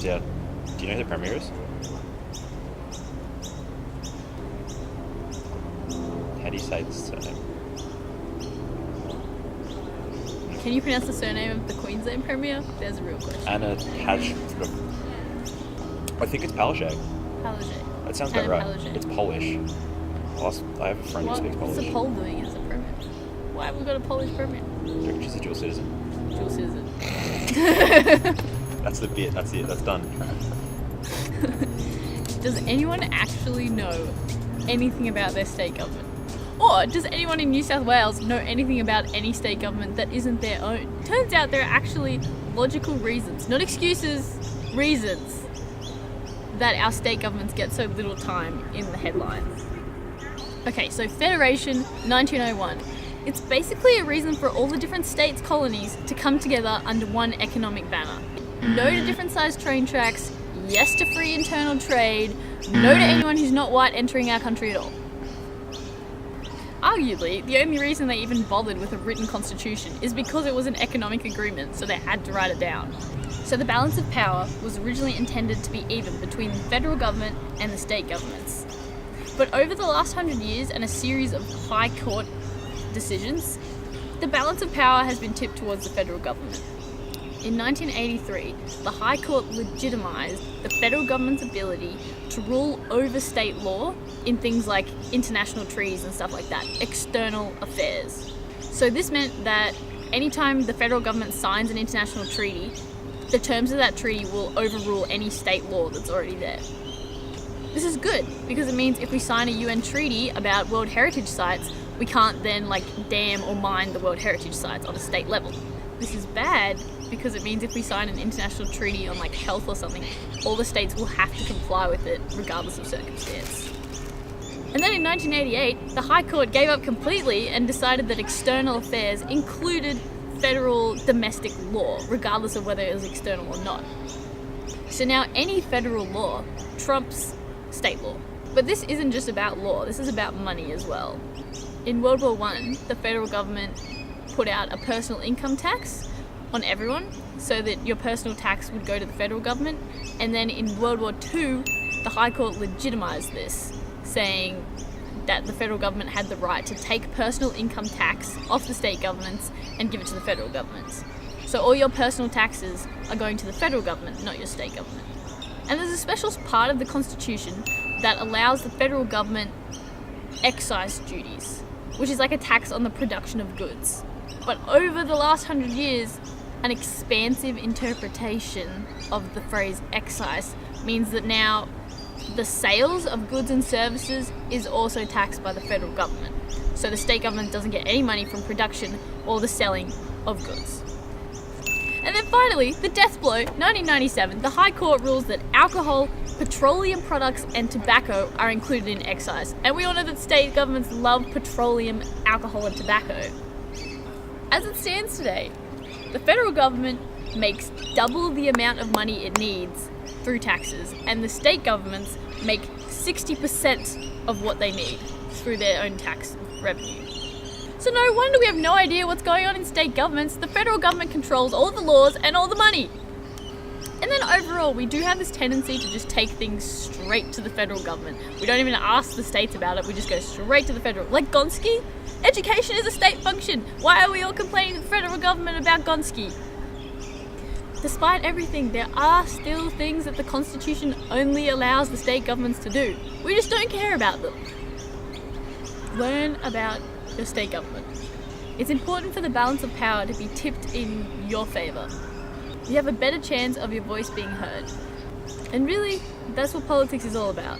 Yeah. Do you know who the Premier is? How do you say this surname? Can you pronounce the surname of the Queensland Premier? There's a real question. Anna Patch. I think it's Palaszczuk. Palaszczuk. That sounds about Anna right. Palaszczuk. It's Polish. I have a friend who speaks What's Polish. the Pole doing as a Premier? Why have we got a Polish Premier? Do you reckon she's a dual citizen? Dual citizen. That's the bit. That's it. That's done. Does anyone actually know anything about their state government? Or does anyone in New South Wales know anything about any state government that isn't their own? Turns out there are actually logical reasons, not excuses, reasons, that our state governments get so little time in the headlines. Okay, so Federation 1901. It's basically a reason for all the different states' colonies to come together under one economic banner. No to different sized train tracks, yes to free internal trade, no to anyone who's not white entering our country at all. Arguably, the only reason they even bothered with a written constitution is because it was an economic agreement, so they had to write it down. So the balance of power was originally intended to be even between the federal government and the state governments. But over the last 100 years and a series of high court decisions, the balance of power has been tipped towards the federal government. In 1983, the High Court legitimised the federal government's ability to rule over state law in things like international treaties and stuff like that, external affairs. So this meant that anytime the federal government signs an international treaty, the terms of that treaty will overrule any state law that's already there. This is good because it means if we sign a UN treaty about World Heritage sites, we can't then dam or mine the World Heritage sites on a state level. This is bad because it means if we sign an international treaty on health or something, all the states will have to comply with it regardless of circumstance. And then in 1988, the High Court gave up completely and decided that external affairs included federal domestic law, regardless of whether it was external or not. So now any federal law trumps state law. But this isn't just about law, this is about money as well. In World War I, the federal government put out a personal income tax on everyone so that your personal tax would go to the federal government. And then in World War II, the High Court legitimised this, saying that the federal government had the right to take personal income tax off the state governments and give it to the federal governments. So all your personal taxes are going to the federal government, not your state government. And there's a special part of the Constitution that allows the federal government excise duties, which is like a tax on the production of goods. But over the last 100 years, an expansive interpretation of the phrase excise means that now the sales of goods and services is also taxed by the federal government. So the state government doesn't get any money from production or the selling of goods. And then finally, the death blow, 1997, the High Court rules that alcohol, petroleum products and tobacco are included in excise. And we all know that state governments love petroleum, alcohol and tobacco. As it stands today, the federal government makes double the amount of money it needs through taxes, and the state governments make 60% of what they need through their own tax revenue. So no wonder we have no idea what's going on in state governments. The federal government controls all the laws and all the money. And then overall, we do have this tendency to just take things straight to the federal government. We don't even ask the states about it, we just go straight to the federal. Like Gonski, education is a state function. Why are we all complaining to the federal government about Gonski? Despite everything, there are still things that the Constitution only allows the state governments to do. We just don't care about them. Learn about your state government. It's important for the balance of power to be tipped in your favour. You have a better chance of your voice being heard. And really, that's what politics is all about.